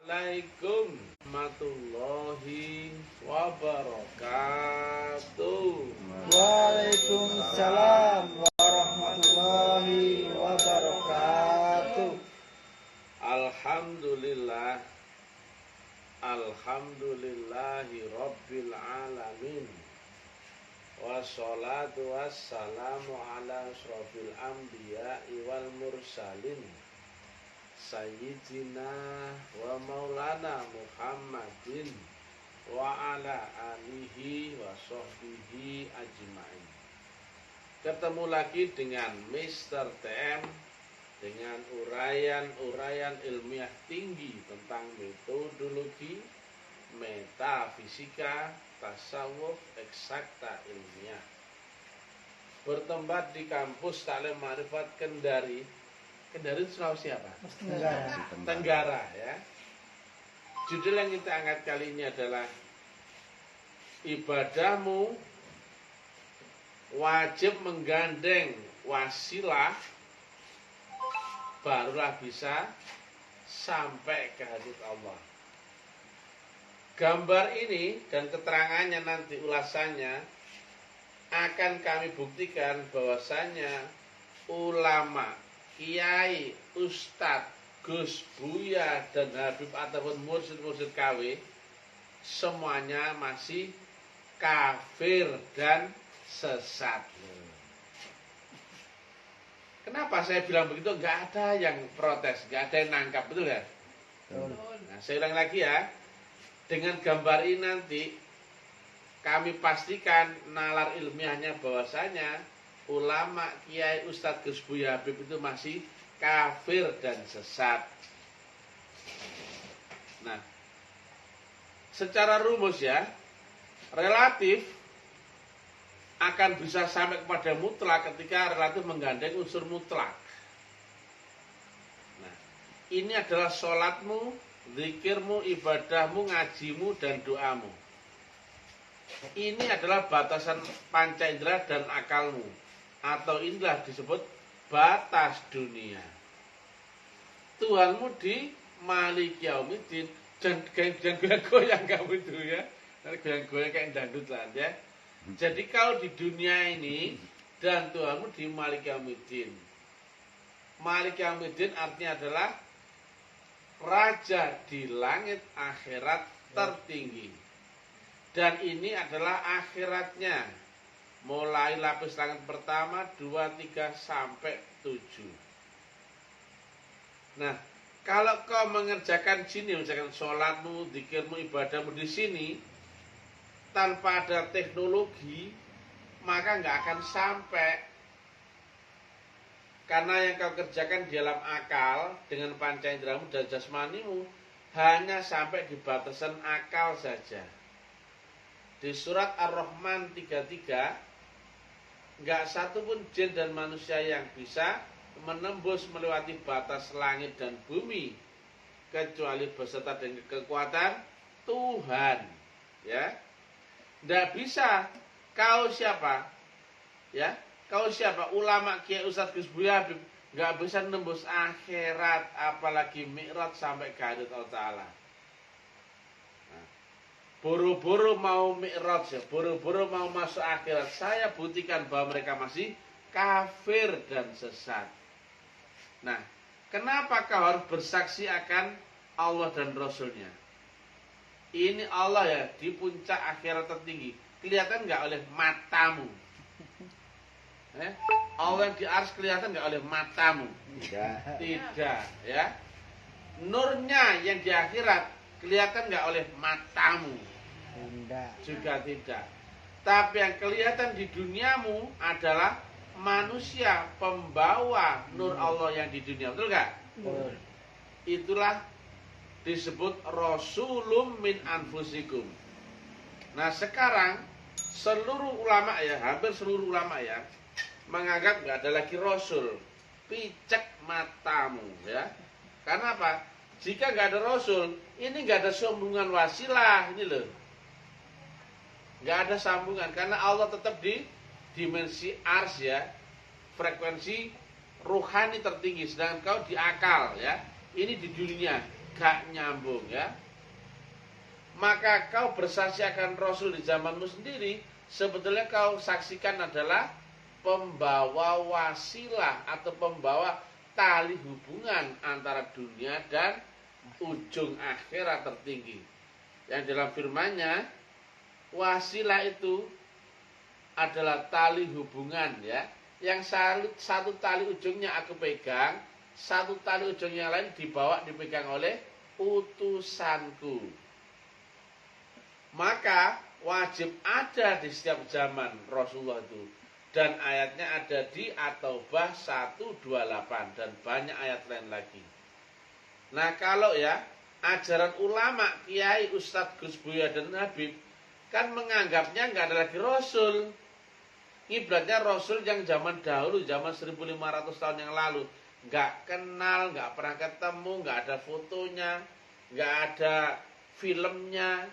Assalamualaikum warahmatullahi wabarakatuh. Waalaikumsalam warahmatullahi wabarakatuh. Alhamdulillah, alhamdulillahi rabbil alamin. Wassalatu wassalamu ala asrofil anbiya'i wal mursalin Sayyidina wa maulana Muhammadin wa ala alihi wa sahbihi ajma'in. Ketemu lagi dengan Mr. TM dengan uraian ilmiah tinggi tentang metodologi, metafisika, tasawuf, eksakta ilmiah. Bertempat di kampus Taklim Ma'rifat Kendari. Kendari itu Sulawesi apa? Tenggara ya. Judul yang kita angkat kali ini adalah ibadahmu wajib menggandeng wasilah, barulah bisa sampai ke hadirat Allah. Gambar ini dan keterangannya nanti ulasannya akan kami buktikan bahwasanya ulama, kiai, ustadz, gus, buya, dan habib ataupun mursyid-mursyid KW semuanya masih kafir dan sesat. Kenapa saya bilang begitu? Gak ada yang protes, gak ada yang nangkap, betul ya? Nah, saya ulang lagi ya. Dengan gambar ini nanti kami pastikan nalar ilmiahnya bahwasanya ulama, kiai, ustadz, gus, buya, habib itu masih kafir dan sesat. Nah, secara rumus ya, relatif akan bisa sampai kepada mutlak ketika relatif menggandeng unsur mutlak. Nah, ini adalah sholatmu, zikirmu, ibadahmu, ngajimu, dan doamu. Ini adalah batasan panca indera dan akalmu. Atau inilah disebut batas dunia. Tuhanmu di Maliki Yaumiddin. Jangan goyang kamu itu ya. Goyang-goyang kayak dangdut lah ya. Jadi kalau di dunia ini dan Tuhanmu di Maliki Yaumiddin. Maliki Yaumiddin artinya adalah raja di langit akhirat tertinggi. Dan ini adalah akhiratnya. Mulai lapis langit pertama, 2, 3, sampai 7. Nah, kalau kau mengerjakan sini, misalkan sholatmu, zikirmu, ibadahmu di sini, tanpa ada teknologi, maka nggak akan sampai. Karena yang kau kerjakan di dalam akal, dengan panca inderamu dan jasmanimu, hanya sampai di batasan akal saja. Di surat Ar-Rahman 33, nggak satu pun jin dan manusia yang bisa menembus melewati batas langit dan bumi kecuali beserta dengan kekuatan Tuhan. Ya, nggak bisa. Kau siapa? Ya, kau siapa? Ulama, kiai, ustadz, gus, buya, habib, nggak bisa menembus akhirat, apalagi mi'raj sampai ke hadirat Allah Ta'ala. Buru-buru mau mi'raj ya, buru-buru mau masuk akhirat. Saya buktikan bahwa mereka masih kafir dan sesat. Nah, kenapa kau harus bersaksi akan Allah dan Rasulnya? Ini Allah ya, di puncak akhirat tertinggi. Kelihatan nggak oleh matamu? Allah yang di arsy kelihatan nggak oleh matamu? Tidak ya. Nurnya yang di akhirat kelihatan nggak oleh matamu? Juga tidak. Tapi yang kelihatan di duniamu adalah manusia pembawa nur Allah yang di dunia. Betul nggak? Itulah disebut Rasulum min anfusikum. Nah sekarang seluruh ulama ya, hampir seluruh ulama ya, menganggap nggak ada lagi Rasul. Picek matamu ya. Karena apa? Jika nggak ada Rasul, ini nggak ada sambungan wasilah ini loh. Nggak ada sambungan karena Allah tetap di dimensi ars ya, frekuensi ruhani tertinggi, sedangkan kau di akal ya. Ini di dunia. gak nyambung ya. Maka kau bersaksi akan Rasul di zamanmu sendiri, sebetulnya kau saksikan adalah pembawa wasilah atau pembawa tali hubungan antara dunia dan ujung akhirat tertinggi. Yang dalam firman-Nya, wasilah itu adalah tali hubungan ya. Yang satu tali ujungnya aku pegang, satu tali ujungnya lain dipegang oleh utusanku. Maka wajib ada di setiap zaman Rasulullah itu. Dan ayatnya ada di At-Taubah 128 dan banyak ayat lain lagi. Nah kalau ya ajaran ulama, kiai, ustadz, Gus Buya dan Habib kan menganggapnya nggak ada lagi Rasul. Ibaratnya Rasul yang zaman dahulu, zaman 1500 tahun yang lalu, nggak kenal, nggak pernah ketemu, nggak ada fotonya, nggak ada filmnya,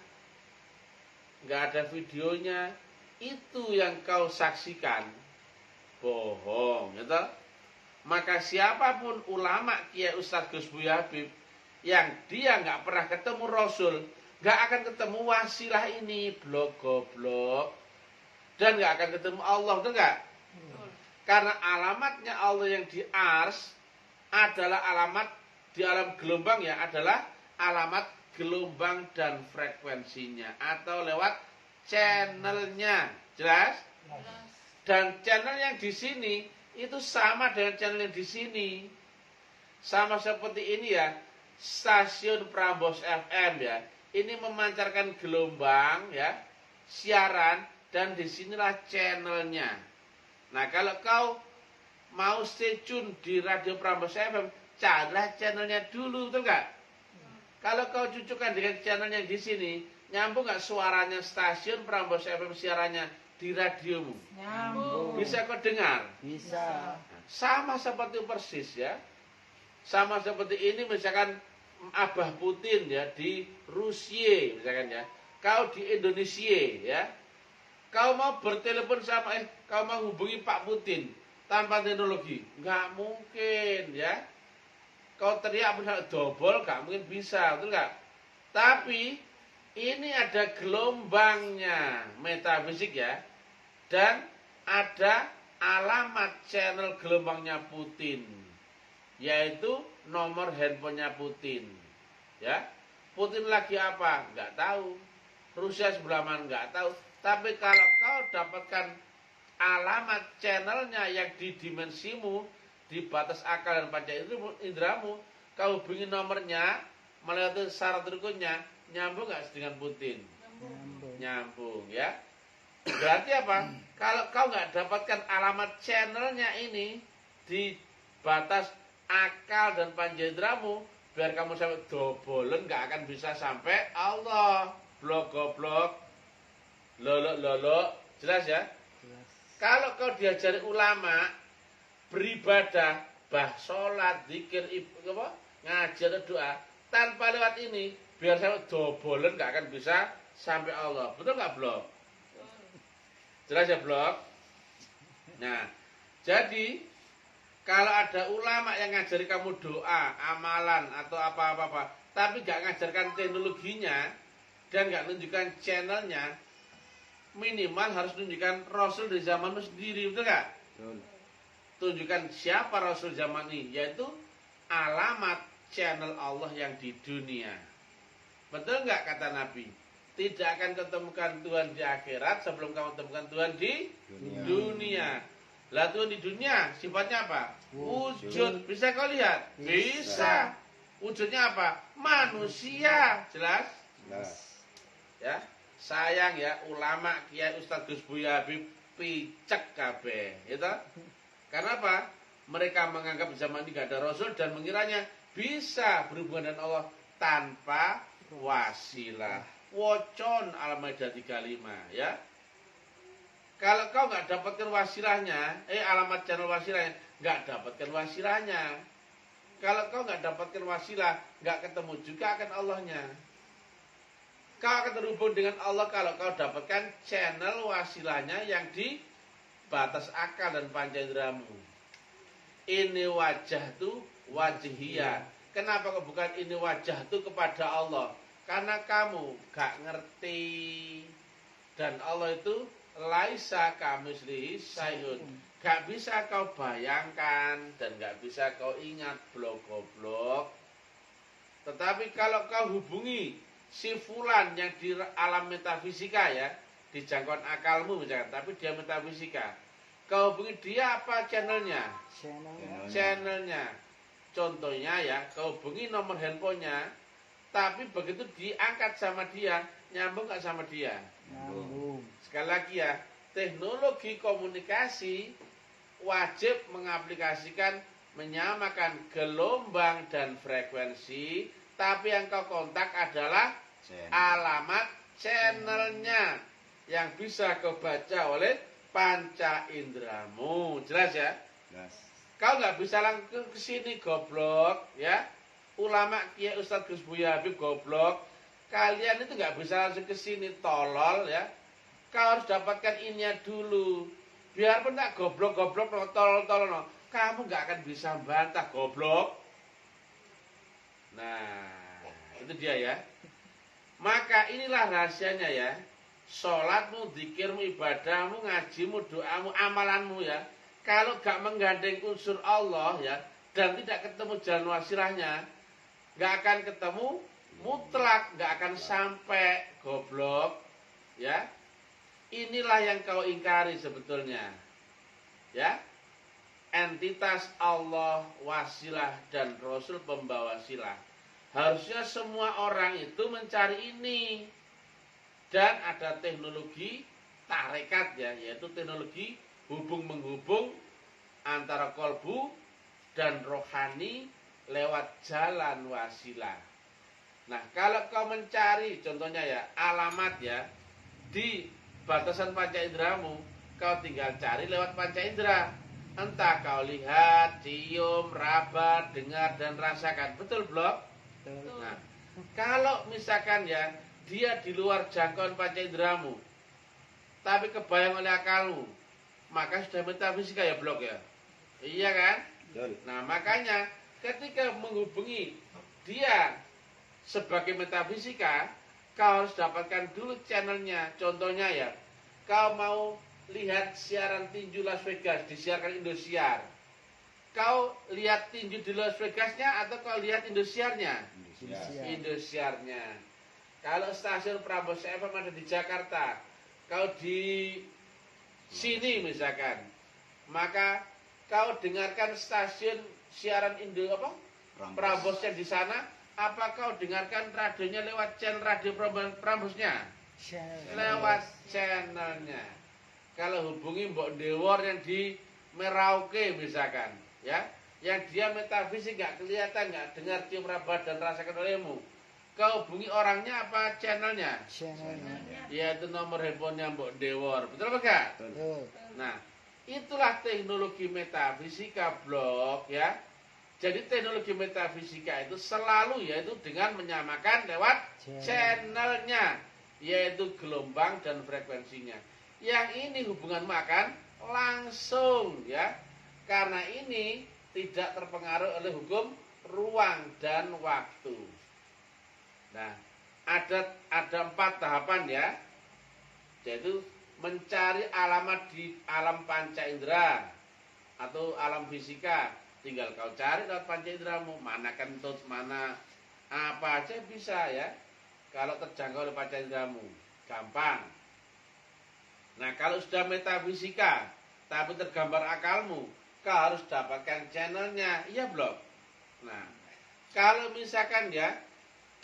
nggak ada videonya. Itu yang kau saksikan bohong, gitu. Maka siapapun ulama, kiai, ustadz, Gus Buya, Habib yang dia nggak pernah ketemu Rasul, nggak akan ketemu wasilah ini, goblok, dan nggak akan ketemu Allah, betul nggak? Karena alamatnya Allah yang di ars adalah alamat di alam gelombang ya, adalah alamat gelombang dan frekuensinya atau lewat channelnya, jelas? Dan channel yang di sini itu sama dengan channel yang di sini, sama seperti ini ya, stasiun Prambors FM ya, ini memancarkan gelombang ya, siaran, dan disinilah channelnya. Nah kalau kau mau stay tune di radio Prambors FM, carilah channelnya dulu, betul nggak? Kalau kau cucukkan dengan channelnya di sini, nyambung nggak suaranya stasiun Prambors FM siarannya di radiomu? Nyambung. Bisa kau dengar? Bisa. Sama seperti persis ya. Sama seperti ini misalkan Abah Putin ya di Rusia misalkan ya. Kau di Indonesia ya. Kau mau bertelepon sama kau mau hubungi Pak Putin tanpa teknologi? Nggak mungkin ya. Kau teriak misalnya dobol, nggak mungkin bisa, betul nggak? Tapi ini ada gelombangnya metafisik ya, dan ada alamat channel gelombangnya Putin, yaitu nomor handphonenya Putin. Ya, Putin lagi apa? Nggak tahu. Rusia sebelah mana? Nggak tahu. Tapi kalau kau dapatkan alamat channelnya yang di dimensimu, di batas akal dan panca indramu, kau hubungi nomornya melewati syarat rukunnya, nyambung nggak dengan Putin? Nyambung ya. Berarti apa? Kalau kau nggak dapatkan alamat channelnya ini di batas akal dan panca indramu, biar kamu sampai dobolen nggak akan bisa sampai Allah. Blok-blok, lolo, jelas ya? Jelas. Kalau kau diajari ulama beribadah, sholat, zikir, ngajar, doa, tanpa lewat ini, biar sampai dobolen nggak akan bisa sampai Allah. Betul nggak, Blok? Jelas ya, Blok? Nah, jadi kalau ada ulama yang ngajari kamu doa, amalan atau apa-apa, tapi nggak ngajarkan teknologinya dan nggak nunjukkan channelnya, minimal harus nunjukkan Rasul di zamanmu sendiri, betul nggak? Betul. Tunjukkan siapa Rasul zaman ini, yaitu alamat channel Allah yang di dunia. Betul nggak kata Nabi? Tidak akan ketemukan Tuhan di akhirat sebelum kamu temukan Tuhan di dunia. Lah Tuhan di dunia sifatnya apa? Wujud. Bisa kau lihat? Bisa. Wujudnya apa? Manusia. Jelas? Jelas. Ya. Sayang ya ulama, kiai, ustadz, Gus Buya, Habib picek kabeh, gitu. Karena apa? Mereka menganggap zaman ini gak ada Rasul dan mengiranya bisa berhubungan dengan Allah tanpa wasilah. Wocon Al-Maidah 35 ya. Kalau kau nggak dapatkan wasilahnya, alamat channel wasilahnya, nggak dapatkan wasilahnya. Kalau kau nggak dapatkan wasilah, nggak ketemu juga akan Allahnya. Kau akan terhubung dengan Allah kalau kau dapatkan channel wasilahnya yang di batas akal dan panca inderamu. Ini wajah tuh wajhiyah. Kenapa kok bukan ini wajah itu kepada Allah? Karena kamu gak ngerti. Dan Allah itu laisa kamislihi syai'un. Gak bisa kau bayangkan dan gak bisa kau ingat blok-blok. Tetapi kalau kau hubungi si fulan yang di alam metafisika ya, di jangkauan akalmu misalkan, tapi dia metafisika. Kau hubungi dia apa channelnya? Channelnya. Contohnya ya, kau hubungi nomor handphonenya, tapi begitu diangkat sama dia, nyambung gak sama dia? Nyambung. Sekali lagi ya, teknologi komunikasi wajib mengaplikasikan, menyamakan gelombang dan frekuensi, tapi yang kau kontak adalah alamat channelnya yang bisa kau baca oleh panca indramu. Jelas ya? Jelas. Kau nggak bisa langsung ke sini goblok ya. Ulama Kiai Ustadz Gus Buya Habib goblok. Kalian itu nggak bisa langsung ke sini tolol ya. Kau harus dapatkan ininya dulu. Biarpun tak goblok-goblok no, tolol-tolol no, kamu nggak akan bisa bantah goblok. Nah, itu dia ya. Maka inilah rahasianya ya. Sholatmu, zikirmu, ibadahmu, ngajimu, doamu, amalanmu ya. Kalau gak menggandeng unsur Allah ya, dan tidak ketemu jalan wasilahnya, gak akan ketemu mutlak, gak akan sampai goblok ya. Inilah yang kau ingkari sebetulnya ya. Entitas Allah, wasilah dan Rasul pembawa silah. Harusnya semua orang itu mencari ini. Dan ada teknologi tarekat ya, yaitu teknologi hubung-menghubung antara kolbu dan rohani lewat jalan wasilah. Nah, kalau kau mencari contohnya ya, alamat ya, di batasan panca indramu, kau tinggal cari lewat panca indera. Entah kau lihat, cium, raba, dengar, dan rasakan. Betul belum? Nah, kalau misalkan ya, dia di luar jangkauan panca indramu, tapi kebayang oleh akalmu, maka sudah metafisika ya blok ya. Iya kan? Nah makanya ketika menghubungi dia sebagai metafisika, kau harus dapatkan dulu channelnya. Contohnya ya, kau mau lihat siaran tinju Las Vegas disiarkan Indosiar. Kau lihat tinju di Las Vegasnya atau kau lihat Indosiarnya? Indosiarnya. Kalau stasiun Prambors FM ada di Jakarta, kau di sini misalkan, maka kau dengarkan stasiun siaran Prambors yang di sana, apa kau dengarkan radionya lewat channel radio Pramborsnya? Lewat channelnya. Kalau hubungi Mbok Dewor yang di Merauke misalkan, ya, yang dia metafisik nggak kelihatan, nggak dengar, cium, raba dan rasakan olehmu. Kau hubungi orangnya apa channelnya? Channelnya. Yaitu nomor handphonenya Mbok Dewor. Betul apa enggak? Betul. Nah, itulah teknologi metafisika blok ya. Jadi teknologi metafisika itu selalu yaitu dengan menyamakan lewat channelnya, yaitu gelombang dan frekuensinya. Yang ini hubunganmu akan langsung ya. Karena ini tidak terpengaruh oleh hukum ruang dan waktu. Nah, ada 4 tahapan ya, yaitu mencari alamat di alam panca indera atau alam fisika. Tinggal kau cari lewat panca inderamu, mana kentut, mana apa aja bisa ya. Kalau terjangkau oleh panca inderamu, gampang. Nah, kalau sudah metafisika, tapi tergambar akalmu, kau harus dapatkan channelnya, iya belum? Nah, kalau misalkan ya,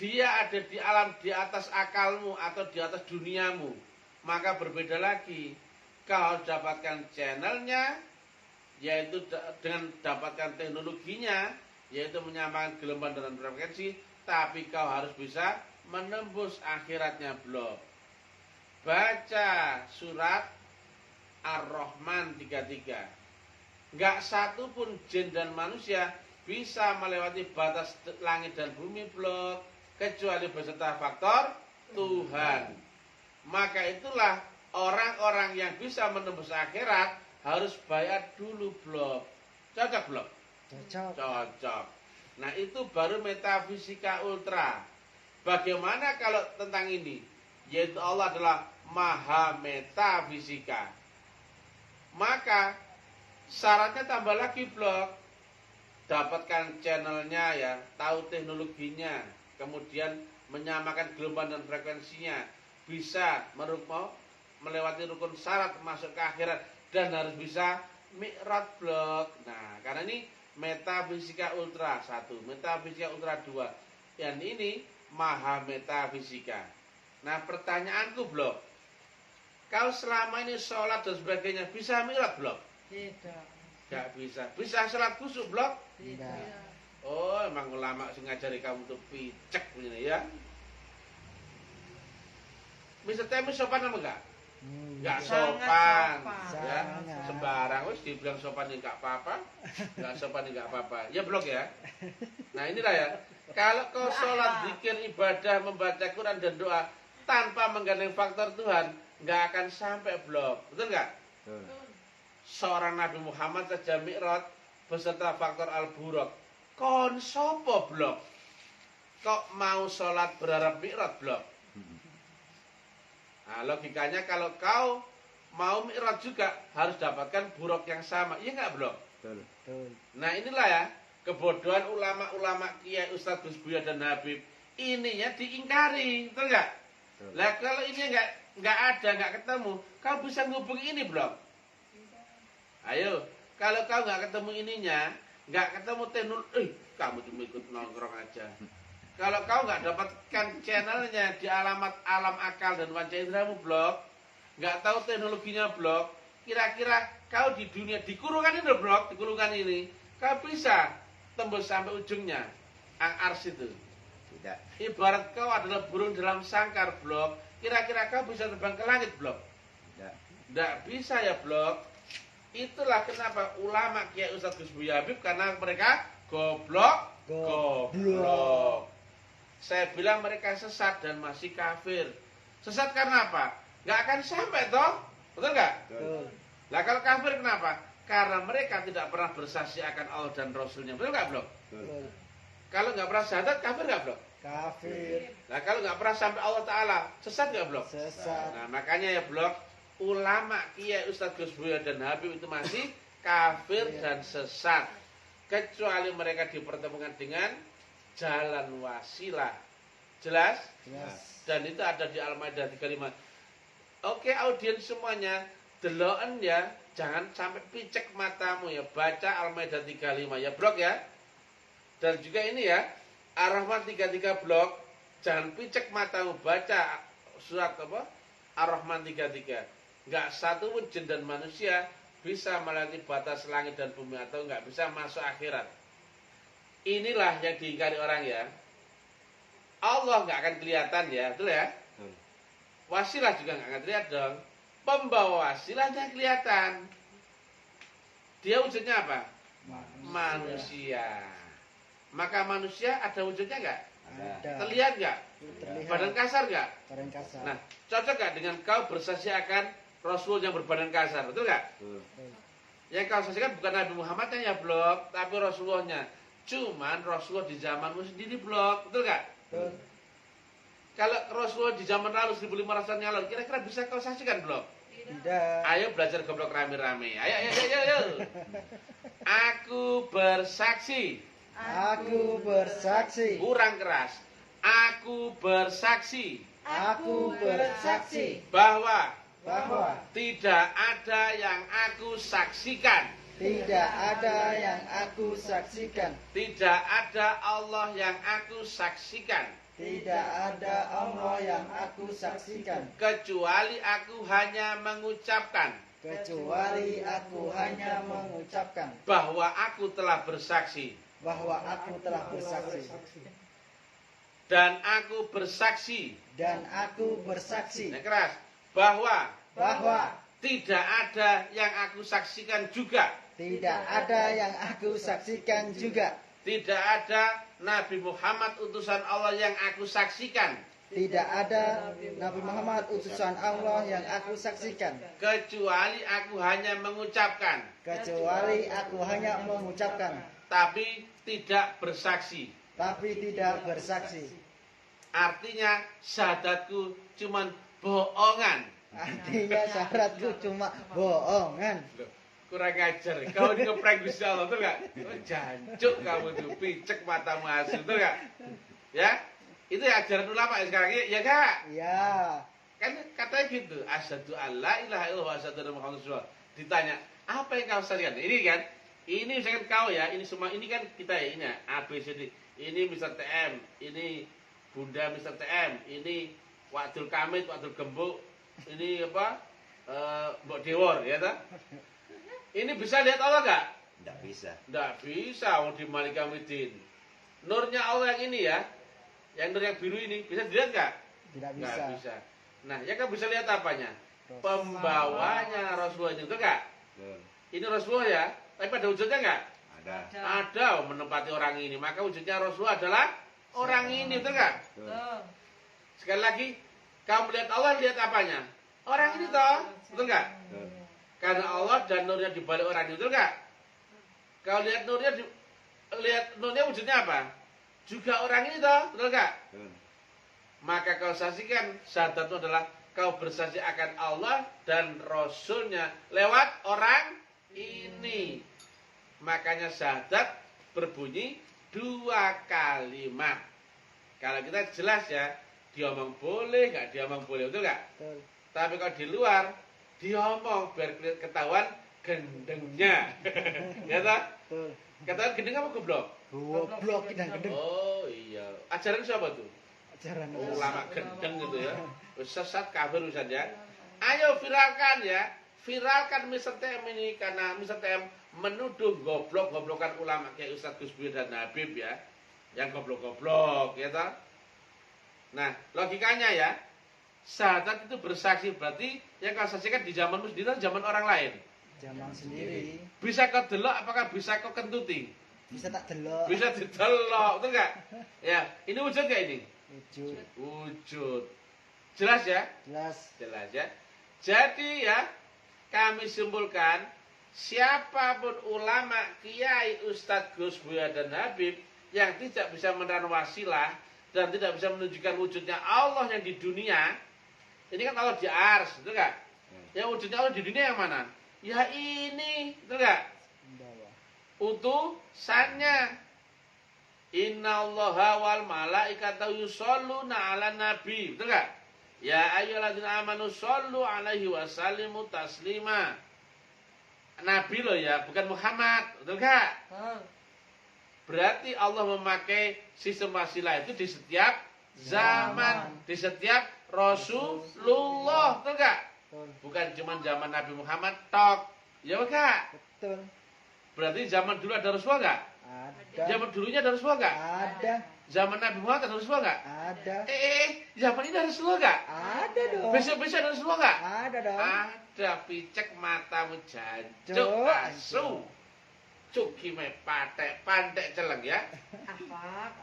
dia ada di alam di atas akalmu atau di atas duniamu, maka berbeda lagi. Kau harus dapatkan channelnya, yaitu dengan dapatkan teknologinya, yaitu menyamakan gelombang dan frekuensi, tapi kau harus bisa menembus akhiratnya blok. Baca surat Ar-Rahman 33. Enggak satu pun jin dan manusia bisa melewati batas langit dan bumi blok, kecuali beserta faktor Tuhan. Maka itulah orang-orang yang bisa menembus akhirat harus bayar dulu blok. Cocok blok? Cocok. Cocok. Nah, itu baru metafisika ultra. Bagaimana kalau tentang ini? Yaitu Allah adalah maha metafisika. Maka syaratnya tambah lagi blok. Dapatkan channelnya ya, tahu teknologinya, kemudian menyamakan gelombang dan frekuensinya, bisa melewati rukun syarat masuk ke akhirat, dan harus bisa mi'raj blok. Nah, karena ini metafisika ultra 1, metafisika ultra 2, dan ini maha metafisika. Nah, pertanyaanku blok, kau selama ini sholat dan sebagainya bisa mi'raj blok? Tidak. Gak bisa. Bisa sholat khusyuk blok? Tidak. Oh, emang ulama sing ngajari kamu tuh picek begini ya. Bisa temu sopan apa enggak? Enggak sopan. Ya, Sangat. sembarang wis dibilang sopan ya enggak apa-apa. Enggak sopan ya enggak apa-apa. Ya blok ya. Nah, inilah ya. Kalau kau sholat, zikir, ibadah, membaca Quran dan doa tanpa menggandeng faktor Tuhan, enggak akan sampai blok. Betul enggak? Seorang Nabi Muhammad saja mi'raj beserta faktor al-buraq. Kon sopo blok? Kok mau sholat berharap mi'raj blok? Nah, logikanya kalau kau mau mi'raj juga harus dapatkan buraq yang sama. Iya enggak blok? Betul. Nah, inilah ya kebodohan ulama-ulama kiai Ustadz Gus Buya dan Habib. Ininya diingkari, betul enggak? Lah kalau ini enggak ada, enggak ketemu, kau bisa ngubungi ini blok? Ayo, kalau kau nggak ketemu ininya, nggak ketemu teknologi, kamu cuma ikut nongkrong aja. Kalau kau nggak dapatkan channelnya di alamat alam akal dan panca inderamu blok, nggak tahu teknologinya blok, kira-kira kau di dunia di kurungan ini blok, di kurungan ini, kau bisa tembus sampai ujungnya, ars itu. Tidak. Ibarat kau adalah burung dalam sangkar blok, kira-kira kau bisa terbang ke langit blok? Tidak. Nggak bisa ya blok. Itulah kenapa ulama Kiai Ustadz Gus Buya Habib, karena mereka goblok. Saya bilang mereka sesat dan masih kafir. Sesat karena apa? Nggak akan sampai toh, betul nggak? Betul. Lah kalau kafir kenapa? Karena mereka tidak pernah bersaksi akan Allah dan Rasulnya, betul nggak blok? Betul. Kalau nggak pernah syahadat, kafir nggak blok? Kafir. Nah kalau nggak pernah sampai Allah Taala, sesat nggak blok? Sesat. Nah makanya ya blok, ulama Kiai Ustadz Gus Buya dan Habib itu masih kafir dan sesat, kecuali mereka dipertemukan dengan jalan wasilah. Jelas? Jelas. Dan itu ada di Al-Maidah 35. Oke audiens semuanya, deloken ya, jangan sampai picek matamu ya, baca Al-Maidah 35 ya blok ya. Dan juga ini ya, Ar-Rahman 33 blok, jangan picek matamu, baca surat apa? Ar-Rahman 33. Enggak satu pun jin dan manusia bisa melewati batas langit dan bumi atau enggak bisa masuk akhirat. Inilah yang diingkari orang ya. Allah enggak akan kelihatan ya, betul ya? Wasilah juga enggak akan terlihat dong. Pembawa wasilahnya kelihatan. Dia wujudnya apa? Manusia. Maka manusia ada wujudnya enggak? Ada. Terlihat enggak? Terlihat. Badan kasar enggak? Badan kasar. Nah, cocok enggak dengan kau bersaksi akan Rasul yang berbadan kasar, betul enggak? Betul. Yang kau saksikan bukan Nabi Muhammadnya ya blok, tapi Rasulullahnya. Cuman Rasulullah di zamanmu sendiri blok, betul enggak? Betul. Kalau Rasulullah di zaman lalu 1500 tahun yang lalu, kira-kira bisa kau saksikan blok? Tidak. Ayo belajar goblok rame-rame. Ayo. Aku bersaksi. Aku bersaksi. Kurang keras. Aku bersaksi Aku bersaksi bahwa bahwa tidak ada yang aku saksikan. tidak ada yang aku saksikan. Tidak ada Allah yang aku saksikan. Tidak ada Allah yang aku saksikan. Kecuali aku hanya mengucapkan Kecuali aku hanya mengucapkan bahwa aku telah bersaksi. bahwa aku telah bersaksi. Dan aku bersaksi. Dan aku bersaksi Yang keras. Bahwa bahwa tidak ada yang aku saksikan juga. tidak ada yang aku saksikan juga. Tidak ada Nabi Muhammad utusan Allah yang aku saksikan. Tidak ada Nabi Muhammad utusan Allah yang aku saksikan. Kecuali aku hanya mengucapkan. Kecuali aku hanya mengucapkan. tapi tidak bersaksi. Tapi tidak bersaksi. Artinya syahadatku cuman bohongan. Artinya syaratku cuma bohongan. Loh, kurang ajar. Kau ini ngeprank Gusti Allah, betul gak? Oh, jancuk kamu tuh, picek matamu asu, betul gak? Ya, itu ya ajaran ulama ya sekarang ini, ya gak? Ya. Kan katanya gitu, asyhadu alla ilaha illallah wa asyhadu anna muhammadar rasulullah. Ditanya, apa yang kau saksikan? Ini kan, ini misalkan kau ya, ini semua, ini kan kita ya, ini A, B, C, D. Ini Mr. TM, ini Bunda Mr. TM, ini Wadul Kamit, Wadul Gembuk, ini apa? Mbok Dewor, ya tak? Ini bisa lihat Allah gak? Tidak bisa. Tidak bisa, mau di Malik Yaumiddin. Nurnya Allah yang ini ya, yang nur yang biru ini, bisa dilihat gak? Tidak Nggak bisa. bisa. Nah, ya kan bisa lihat apanya? Pembawanya Rasulullah itu enggak? Betul. Ini Rasulullah ya, tapi pada wujudnya enggak? Ada. Ada menempati orang ini. Maka wujudnya Rasulullah adalah orang ini, betul enggak? Betul. Sekali lagi, kamu melihat Allah, lihat apanya? Orang ini toh, betul enggak? Betul. Karena Allah dan nurnya di balik orang ini, betul enggak? Kalau lihat nurnya, lihat nurnya wujudnya apa? Juga orang ini toh, betul enggak? Betul. Maka kau saksikan syahadat itu adalah kau bersaksi akan Allah dan Rasulnya lewat orang ini. Makanya syahadat berbunyi 2 kalimat. Kalau kita jelas ya, diomong boleh, nggak diomong boleh, betul nggak? Betul. Tapi kalau di luar, diomong biar ketahuan gendengnya. Ya toh? Betul. Ketahuan gendeng apa goblok? Goblok kita gendeng. Oh iya. Ajaran siapa tuh? Ajaran Ulama gendeng gitu ya. Sesat kafir Ustaz ya. Ayo viralkan ya. Viralkan Mr. TM ini karena Mr. TM menuduh goblok-goblokan ulama kayak Ustaz Gusbir dan Habib ya. Yang goblok-goblok ya toh. Nah, logikanya ya. Syahadat itu bersaksi berarti yang kau saksikan di zamanmu sendiri atau zaman orang lain. Zaman sendiri. Bisa kau delok apakah bisa kau kentuti? Bisa tak delok. Bisa didelok, betul enggak? Ya, ini wujud gak ini? Wujud. Wujud. Jelas ya? Jelas. Jelas ya. Jadi ya, kami simpulkan siapapun ulama, kiai, ustadz, Gus, Buya dan Habib yang tidak bisa menerang wasilah dan tidak bisa menunjukkan wujudnya Allah yang di dunia. Ini kan Allah di ars, betul enggak? Yang wujudnya Allah di dunia yang mana? Ya ini, betul enggak? Bawah. Utusannya. Innallaha wal malaikata yusholluna 'alan nabi. Betul enggak? Ya ayyuhalladzina amanu shollu 'alaihi wa sallimu taslima. Nabi loh ya, bukan Muhammad. Betul enggak? Berarti Allah memakai sistem wasilah itu di setiap zaman, di setiap Rasulullah. Betul enggak? Betul. Bukan cuma zaman Nabi Muhammad tok. Ya enggak? Betul. Berarti zaman dulu ada Rasulullah enggak? Ada. Zaman dulunya ada Rasulullah enggak? Ada. Zaman Nabi Muhammad ada Rasulullah enggak? Ada. Zaman ini ada Rasulullah enggak? Ada dong. Besok-besok ada Rasulullah enggak? Ada dong. Ada, picek matamu jancuk Cuk, asu. Cuki me pandek celeng ya.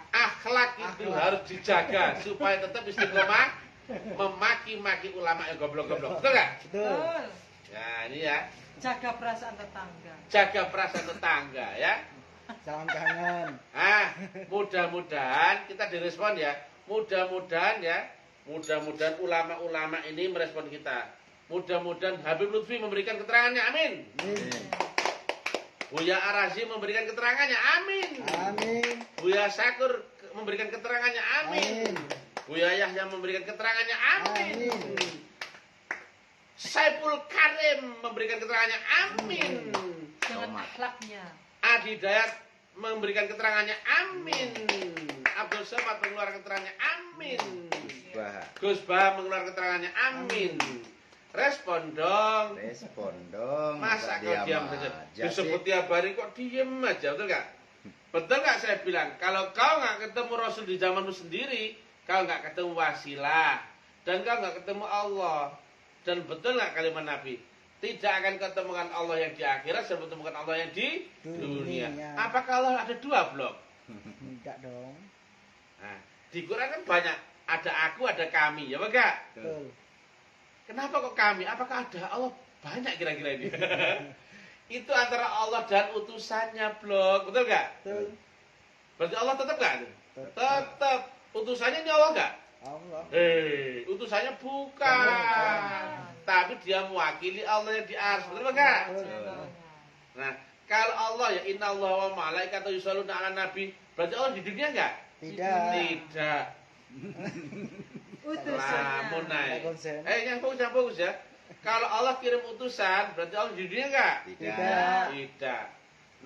Akhlak itu harus dijaga supaya tetap istiqomah memaki-maki ulama yang goblok-goblok. Betul enggak? Betul. Nah, ini ya. Jaga perasaan tetangga. Jaga perasaan tetangga ya. Salam kangen. Mudah-mudahan kita direspon ya. Mudah-mudahan ya. Mudah-mudahan ulama-ulama ini merespon kita. Mudah-mudahan Habib Lutfi memberikan keterangannya. Amin. Amin. Buya Arazi memberikan keterangannya. Amin. Amin. Buya Sakur memberikan keterangannya. Amin. Amin. Buya Yahya memberikan keterangannya. Amin. Amin. Saiful Karim memberikan keterangannya. Amin. Dengan akhlaknya. Adi Dayat memberikan keterangannya. Amin. Abdul Somad mengeluarkan keterangannya. Amin. Bah. Gus Bah mengeluarkan keterangannya. Amin. Respon dong. Respon dong. Masa kau diam saja? aja Disebut sih? tiap hari kok diem aja, betul nggak? Betul nggak saya bilang? Kalau kau nggak ketemu Rasul di zamanmu sendiri, kau nggak ketemu wasilah, dan kau nggak ketemu Allah. Dan betul nggak kalimat Nabi? Tidak akan ketemukan Allah yang di akhirat, dan ketemukan Allah yang di dunia. Apakah Allah ada 2 blok? Enggak dong. Nah, di Quran kan banyak. Ada aku, ada kami, ya enggak? Betul. Kenapa kok kami? Apakah ada Allah banyak kira-kira ini? itu antara Allah dan utusannya, Blok. Betul nggak? Betul. Berarti Allah tetap nggak? Tetap. Tetap. Utusannya ini Allah nggak? Allah. Utusannya bukan. Tapi dia mewakili Allah yang di ars. Betul nggak? Nah, kalau Allah ya inna Allah wa malaikatahu yusholluna 'alan nabi, berarti Allah di dunia nggak? Tidak. Tidak. Lamun naik. Nggak konsen. Yang bagus ya. Kalau Allah kirim utusan, berarti Allah di dunia nggak? Tidak. Tidak.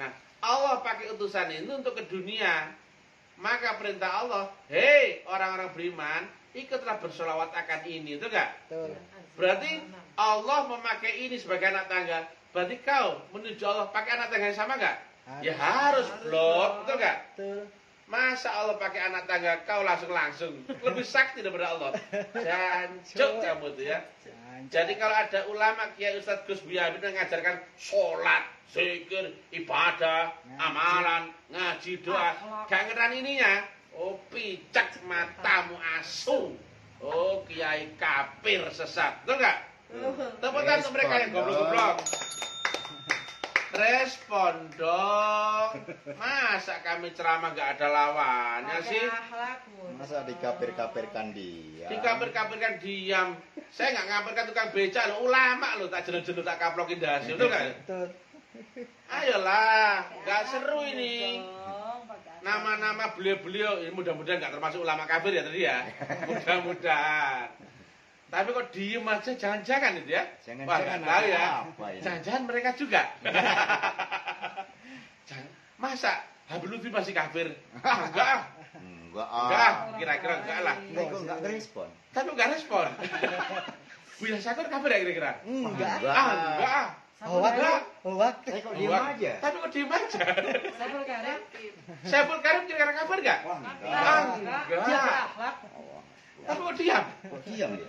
Nah, Allah pakai utusan itu untuk ke dunia. Maka perintah Allah, hei orang-orang beriman, ikutlah bersolawat akan ini, itu enggak? Betul. Berarti Allah memakai ini sebagai anak tangga. Berarti kau menuju Allah pakai anak tangga yang sama enggak? Ya harus, Blok, betul enggak? Betul. Masa Allah pakai anak tangga, kau langsung lebih sakti daripada Allah. Jancuk kamu tuh ya. Jadi kalau ada ulama Kiai Ustadz Gus Biyamin yang mengajarkan sholat, zikir, ibadah, amalan, ngaji, doa, gak ngeran ininya, oh picak matamu asu, oh kiai kafir sesat, betul nggak? Tepuk tangan untuk mereka yang goblok-goblok. Respon dong. Masa kami ceramah gak ada lawannya sih? Masa dikafir-kafirkan dia? Dikafir-kafirkan diam. Saya nggak ngafirkan tukang beca lo, ulama lo tak jenuh-jenuh tak kaplokin dasi, betul nggak? Betul. Ayolah, nggak seru ini. Nama-nama beliau-beliau, ini mudah-mudahan nggak termasuk ulama kafir ya tadi ya. Mudah-mudahan. Tapi kok diem aja, jangan-jangan itu ya? Wah, nggak tahu ya. Jangan-jangan mereka juga. Masa Habib Lutfi masih kafir? Enggak. Enggak, kira-kira enggak lah. Enggak respon. Tapi enggak respon. Buya Syakur kafir ya kira-kira? Enggak. Enggak. Hoak. Kok diem aja? Tapi kok diem aja? Saiful Karim. Saiful Karim kira-kira kafir enggak? Enggak. Tapi kok diam? Kok diam dia?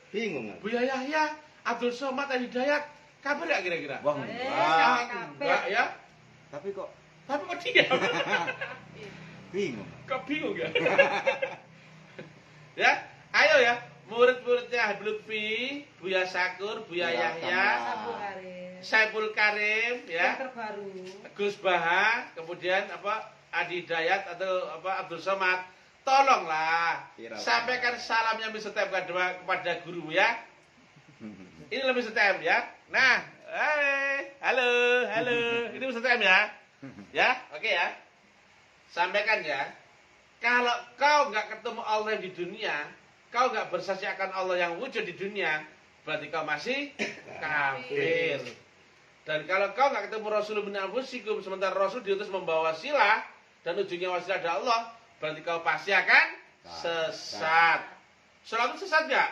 Bingung kan? Buya Yahya, Abdul Somad Hidayat kafir enggak kira-kira? Wah, enggak. Enggak ya? Tapi kok diam? bingung. Kok bingung ya? Ya, ayo ya. Murid-muridnya Habib Lutfi, Buya Syakur, Buya Yahya, Saiful Karim. Saiful Karim, ya, Yang terbaru. Gus Baha, kemudian Adi Hidayat atau Abdul Somad, tolonglah sampaikan salamnya Mr. Tem kepada guru ya. Ini lebih setem ya. Nah, halo, ini Mr. Tem ya. Ya, oke ya. Sampaikan ya. Kalau kau nggak ketemu Allah di dunia, kau nggak bersaksi akan Allah yang wujud di dunia, berarti kau masih kafir. Dan kalau kau nggak ketemu Rasul bin Anfusikum, sementara Rasul diutus membawa wasilah dan ujungnya wasilah ada Allah, berarti kau pasti akan sesat. Sholat itu sesat nggak?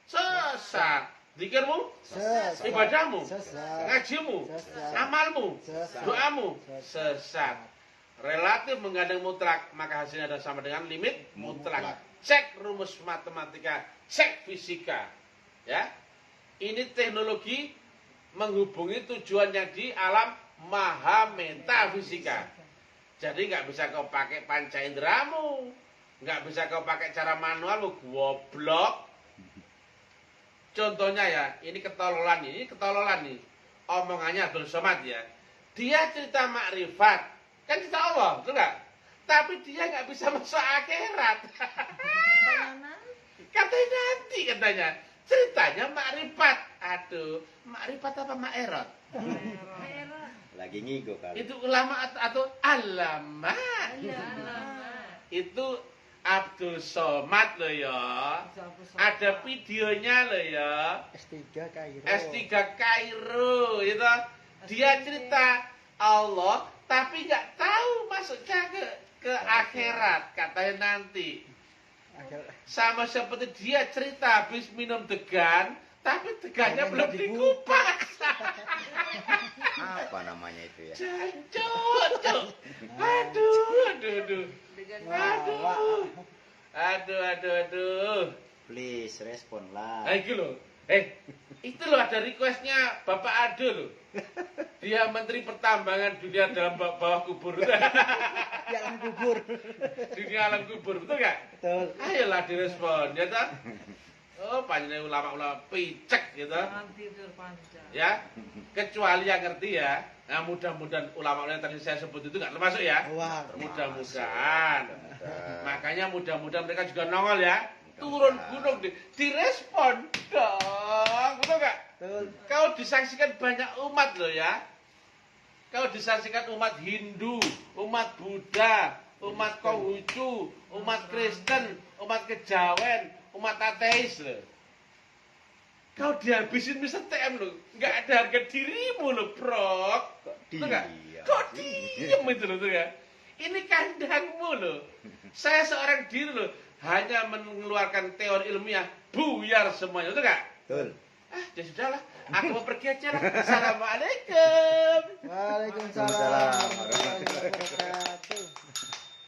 Sesat. Zikirmu? Sesat. Ibadahmu? Sesat. Ngajimu? Sesat. Amalmu? Sesat. Doamu? Sesat. Relatif menggandeng mutlak, maka hasilnya adalah sama dengan limit mutlak. Cek rumus matematika, cek fisika. Ya. Ini teknologi menghubungi tujuan yang di alam maha metafisika. Jadi nggak bisa kau pakai panca inderamu, nggak bisa kau pakai cara manual, lu goblok. Contohnya ya, ini ketololan nih. Omongannya Abdul Somad ya. Dia cerita makrifat. Kan cerita Allah, betul nggak? Tapi dia nggak bisa masuk akhirat. Katanya nanti katanya. Ceritanya makrifat. Aduh, makrifat apa maerot? Lagi ngigo kali. Itu ulama atau alama? Itu Abdul Somad loh ya. Ada videonya loh ya. S3 Kairo itu. Dia cerita Allah tapi nggak tahu masuknya ke akhirat, katanya nanti. Sama seperti dia cerita habis minum degan, tapi degannya belum dikupas. Apa namanya itu ya? Jancuk. Aduh. Please respon lah. Itu loh. Itu loh ada requestnya Bapak Ado loh. Dia Menteri Pertambangan Dunia dalam bawah kubur. Di alam kubur. Dunia alam kubur, betul nggak? Betul. Ayolah direspon, ya toh? Oh, panjenengan ulama-ulama picek gitu. Anti terpanca. Ya, kecuali yang ngerti ya. Nah, mudah-mudahan ulama-ulama yang tadi saya sebut itu nggak termasuk ya. Wah, Mudah-mudahan. Makanya mudah-mudahan mereka juga nongol ya. Turun gunung direspon dong, betul nggak? betul. Kau disaksikan banyak umat loh ya. Kau disaksikan umat Hindu, umat Buddha, umat Konghucu, umat Kristen, umat Kejawen, umat ateis loh. Kau dihabisin Mr. TM loh. Nggak ada harga dirimu loh, bro. Betul nggak? Kok diem itu loh tuh ya. Ini kandangmu loh. Saya seorang diri loh. Hanya mengeluarkan teori ilmiah, buyar semuanya, betul nggak? Betul. Ya sudahlah, aku mau pergi aja lah. Assalamualaikum. Waalaikumsalam warahmatullahi wabarakatuh.